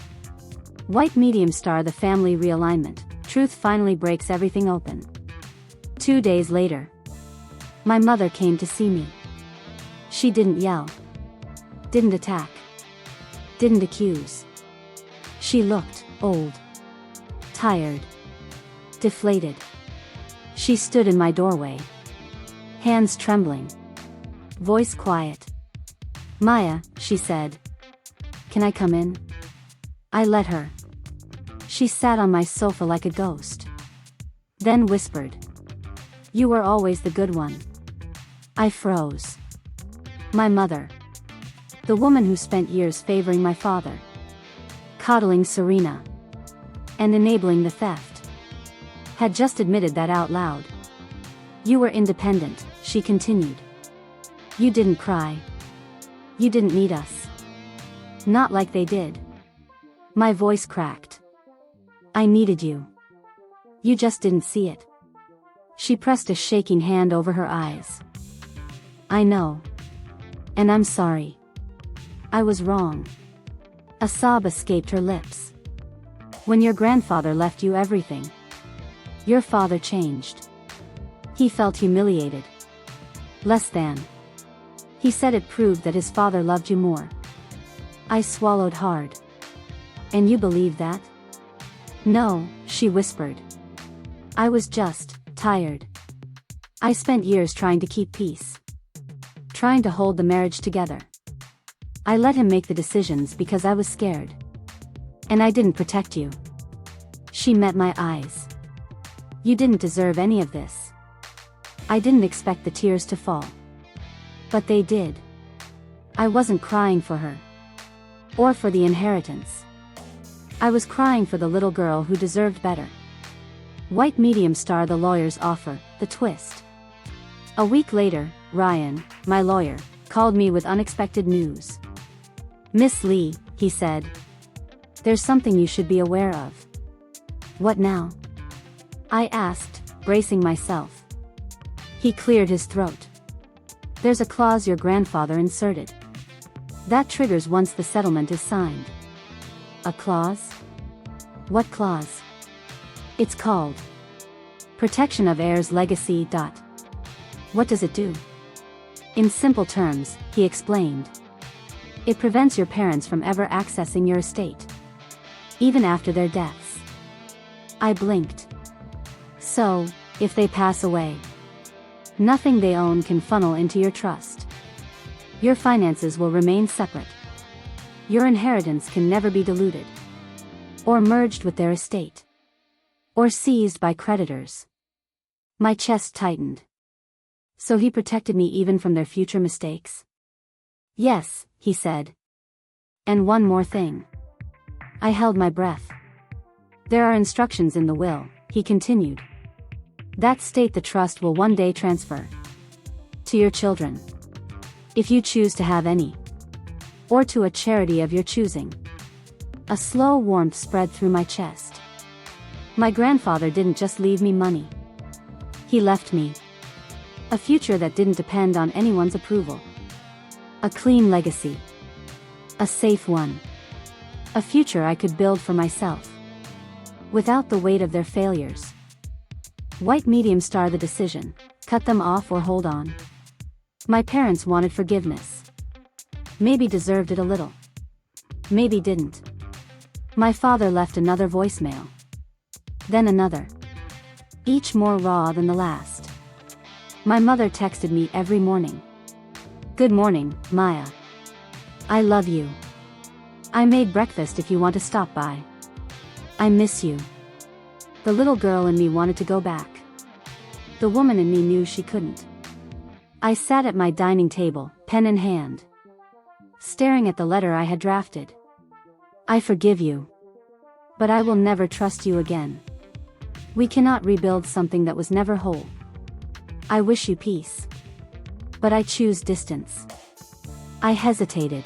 White medium star the family realignment, truth finally breaks everything open. 2 days later, my mother came to see me. She didn't yell. Didn't attack. Didn't accuse. She looked old. Tired. Deflated. She stood in my doorway. Hands trembling. Voice quiet. Maya, she said. Can I come in? I let her. She sat on my sofa like a ghost. Then whispered. You were always the good one. I froze. My mother. The woman who spent years favoring my father. Coddling Serena. And enabling the theft. Had just admitted that out loud. You were independent, she continued. You didn't cry. You didn't need us. Not like they did. My voice cracked. I needed you. You just didn't see it. She pressed a shaking hand over her eyes. I know. And I'm sorry. I was wrong. A sob escaped her lips. When your grandfather left you everything, your father changed. He felt humiliated. Less than. He said it proved that his father loved you more. I swallowed hard. And you believe that? No, she whispered. I was just tired. I spent years trying to keep peace. Trying to hold the marriage together. I let him make the decisions because I was scared. And I didn't protect you. She met my eyes. You didn't deserve any of this. I didn't expect the tears to fall. But they did. I wasn't crying for her. Or for the inheritance. I was crying for the little girl who deserved better. White medium star the lawyer's offer, the twist. A week later, Ryan, my lawyer, called me with unexpected news. Miss Lee, he said. There's something you should be aware of. What now? I asked, bracing myself. He cleared his throat. There's a clause your grandfather inserted. That triggers once the settlement is signed. A clause? What clause? It's called Protection of Heirs Legacy. What does it do? In simple terms, he explained. It prevents your parents from ever accessing your estate. Even after their deaths. I blinked. So, if they pass away, nothing they own can funnel into your trust. Your finances will remain separate. Your inheritance can never be diluted, or merged with their estate, or seized by creditors. My chest tightened. So he protected me even from their future mistakes? Yes, he said. And one more thing. I held my breath. There are instructions in the will, he continued, that state the trust will one day transfer to your children, if you choose to have any, or to a charity of your choosing. A slow warmth spread through my chest. My grandfather didn't just leave me money. He left me a future that didn't depend on anyone's approval. A clean legacy. A safe one. A future I could build for myself, without the weight of their failures. White medium star the decision, cut them off or hold on. My parents wanted forgiveness. Maybe deserved it a little. Maybe didn't. My father left another voicemail. Then another. Each more raw than the last. My mother texted me every morning. Good morning, Maya. I love you. I made breakfast if you want to stop by. I miss you. The little girl in me wanted to go back. The woman in me knew she couldn't. I sat at my dining table, pen in hand, staring at the letter I had drafted. I forgive you, but I will never trust you again. We cannot rebuild something that was never whole. I wish you peace, but I choose distance. I hesitated.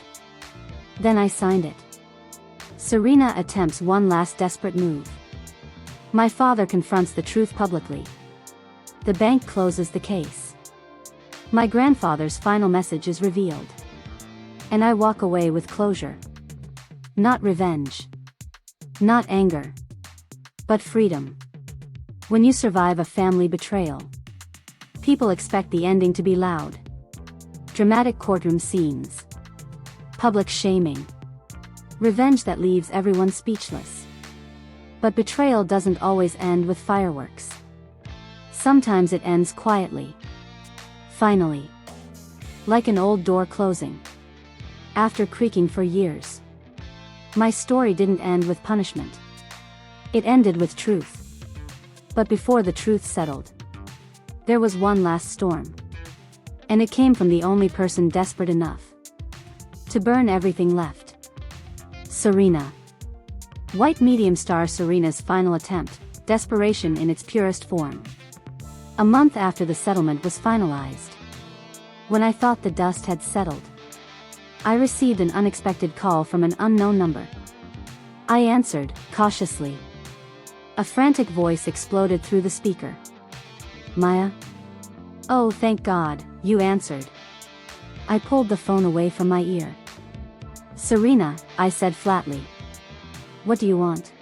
Then I signed it. Serena attempts one last desperate move. My father confronts the truth publicly. The bank closes the case. My grandfather's final message is revealed. And I walk away with closure. Not revenge. Not anger. But freedom. When you survive a family betrayal, people expect the ending to be loud. Dramatic courtroom scenes. Public shaming. Revenge that leaves everyone speechless. But betrayal doesn't always end with fireworks. Sometimes it ends quietly. Finally. Like an old door closing. After creaking for years. My story didn't end with punishment. It ended with truth. But before the truth settled, there was one last storm. And it came from the only person desperate enough to burn everything left. Serena. White medium star Serena's final attempt, desperation in its purest form. A month after the settlement was finalized, when I thought the dust had settled, I received an unexpected call from an unknown number. I answered, cautiously. A frantic voice exploded through the speaker. Maya? Oh, thank God, you answered. I pulled the phone away from my ear. Serena, I said flatly. What do you want?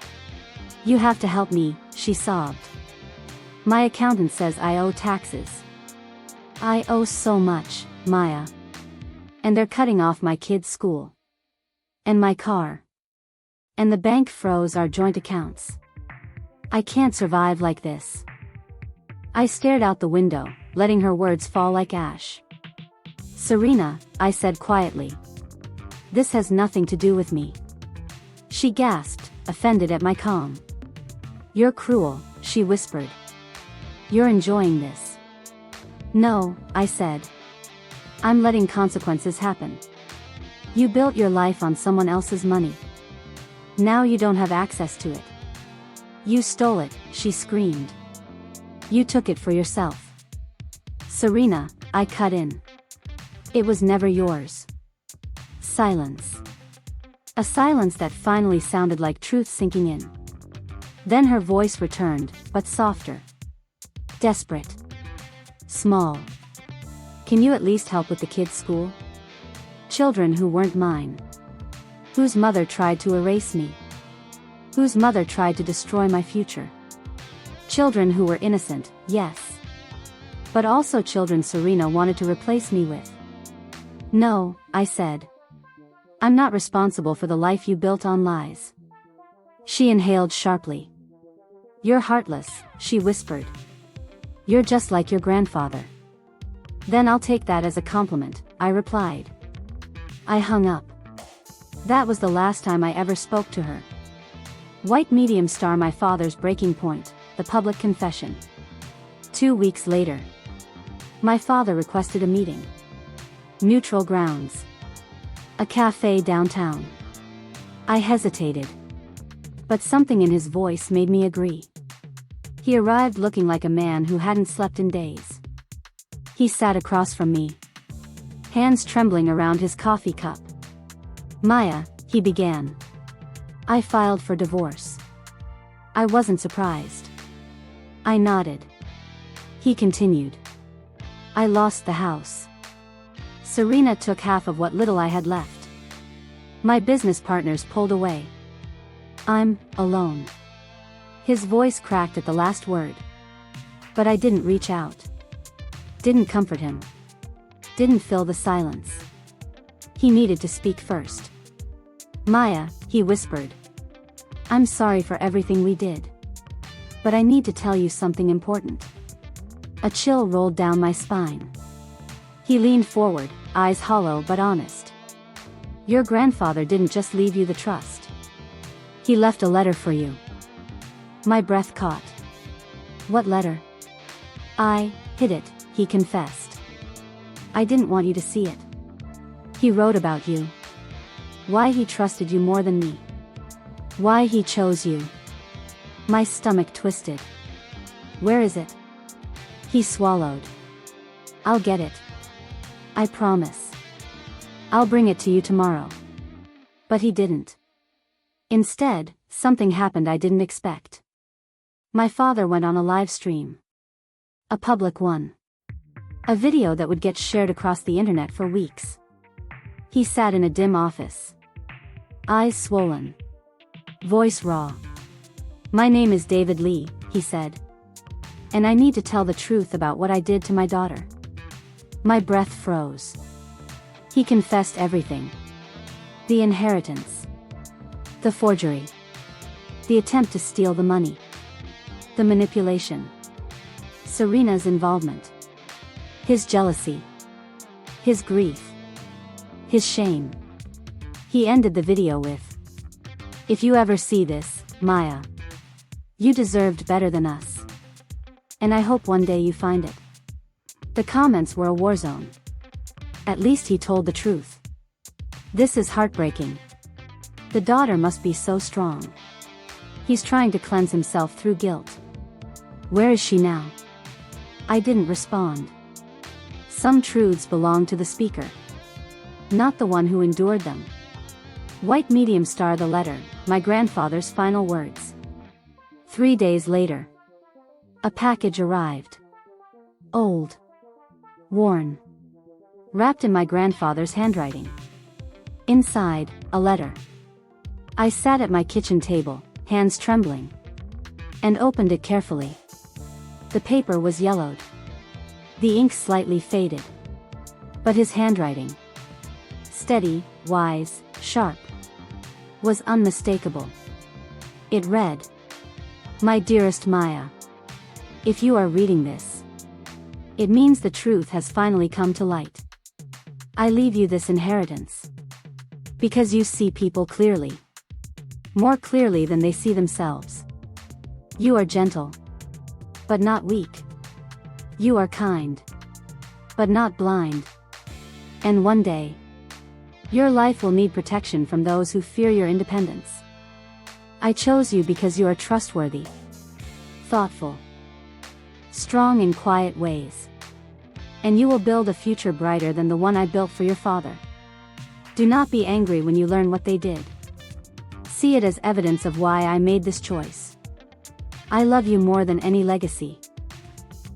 You have to help me, she sobbed. My accountant says I owe taxes. I owe so much, Maya. And they're cutting off my kids' school. And my car. And the bank froze our joint accounts. I can't survive like this. I stared out the window, letting her words fall like ash. Serena, I said quietly. This has nothing to do with me. She gasped, offended at my calm. You're cruel, she whispered. You're enjoying this. No, I said. I'm letting consequences happen. You built your life on someone else's money. Now you don't have access to it. You stole it, she screamed. You took it for yourself. Serena, I cut in. It was never yours. Silence. A silence that finally sounded like truth sinking in. Then her voice returned, but softer. Desperate. Small. Can you at least help with the kids' school? Children who weren't mine. Whose mother tried to erase me. Whose mother tried to destroy my future. Children who were innocent, yes. But also children Serena wanted to replace me with. No, I said. I'm not responsible for the life you built on lies. She inhaled sharply. You're heartless, she whispered. You're just like your grandfather. Then I'll take that as a compliment, I replied. I hung up. That was the last time I ever spoke to her. White medium star, my father's breaking point, the public confession. 2 weeks later. My father requested a meeting. Neutral grounds. A cafe downtown. I hesitated. But something in his voice made me agree. He arrived looking like a man who hadn't slept in days. He sat across from me, hands trembling around his coffee cup. Maya, he began. I filed for divorce. I wasn't surprised. I nodded. He continued. I lost the house. Serena took half of what little I had left. My business partners pulled away. I'm alone. His voice cracked at the last word. But I didn't reach out. Didn't comfort him. Didn't fill the silence. He needed to speak first. Maya, he whispered. I'm sorry for everything we did. But I need to tell you something important. A chill rolled down my spine. He leaned forward, eyes hollow but honest. Your grandfather didn't just leave you the trust. He left a letter for you. My breath caught. What letter? I hid it, he confessed. I didn't want you to see it. He wrote about you. Why he trusted you more than me. Why he chose you. My stomach twisted. Where is it? He swallowed. I'll get it. I promise. I'll bring it to you tomorrow. But he didn't. Instead, something happened I didn't expect. My father went on a live stream. A public one. A video that would get shared across the internet for weeks. He sat in a dim office. Eyes swollen. Voice raw. My name is David Lee, he said. And I need to tell the truth about what I did to my daughter. My breath froze. He confessed everything. The inheritance. The forgery. The attempt to steal the money. The manipulation. Serena's involvement. His jealousy. His grief. His shame. He ended the video with, if you ever see this, Maya, you deserved better than us. And I hope one day you find it. The comments were a war zone. At least he told the truth. This is heartbreaking. The daughter must be so strong. He's trying to cleanse himself through guilt. Where is she now? I didn't respond. Some truths belong to the speaker, not the one who endured them. White medium star, the letter, my grandfather's final words. 3 days later. A package arrived. Old. Worn. Wrapped in my grandfather's handwriting. Inside, a letter. I sat at my kitchen table, hands trembling, and opened it carefully. The paper was yellowed. The ink slightly faded. But his handwriting, steady, wise, sharp, was unmistakable. It read, My dearest Maya, if you are reading this, it means the truth has finally come to light. I leave you this inheritance. Because you see people clearly. More clearly than they see themselves. You are gentle. But not weak. You are kind. But not blind. And one day, your life will need protection from those who fear your independence. I chose you because you are trustworthy. Thoughtful. Strong in quiet ways. And you will build a future brighter than the one I built for your father. Do not be angry when you learn what they did. See it as evidence of why I made this choice. I love you more than any legacy.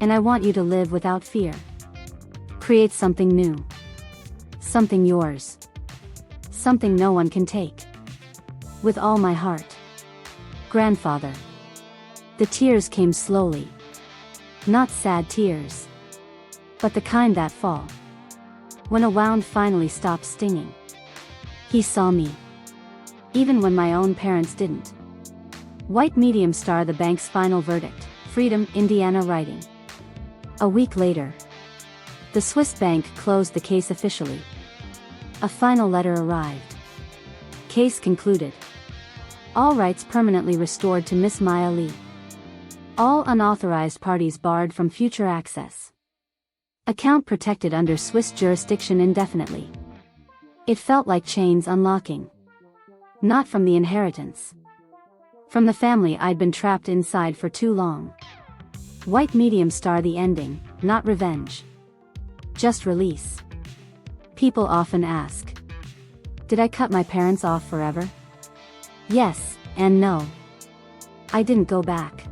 And I want you to live without fear. Create something new. Something yours. Something no one can take. With all my heart. Grandfather. The tears came slowly. Not sad tears. But the kind that fall. When a wound finally stops stinging. He saw me. Even when my own parents didn't. White medium star, the bank's final verdict, Freedom, Indiana writing. A week later. The Swiss bank closed the case officially. A final letter arrived. Case concluded. All rights permanently restored to Miss Maya Lee. All unauthorized parties barred from future access. Account protected under Swiss jurisdiction indefinitely. It felt like chains unlocking. Not from the inheritance. From the family I'd been trapped inside for too long. White medium star the ending, not revenge. Just release. People often ask. Did I cut my parents off forever? Yes, and no. I didn't go back.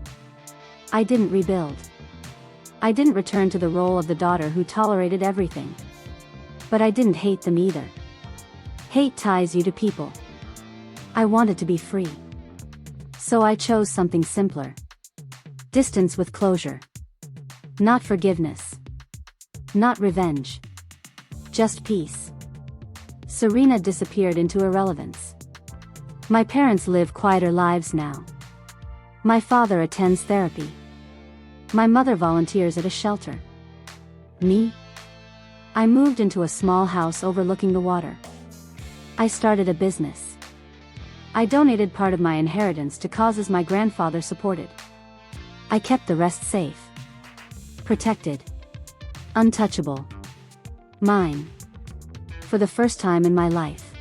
I didn't rebuild. I didn't return to the role of the daughter who tolerated everything. But I didn't hate them either. Hate ties you to people. I wanted to be free. So I chose something simpler. Distance with closure. Not forgiveness. Not revenge. Just peace. Serena disappeared into irrelevance. My parents live quieter lives now. My father attends therapy. My mother volunteers at a shelter. Me? I moved into a small house overlooking the water. I started a business. I donated part of my inheritance to causes my grandfather supported. I kept the rest safe. Protected. Untouchable. Mine. For the first time in my life.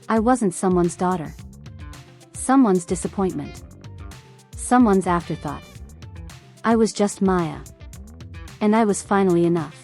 I wasn't someone's daughter. Someone's disappointment. Someone's afterthought. I was just Maya. And I was finally enough.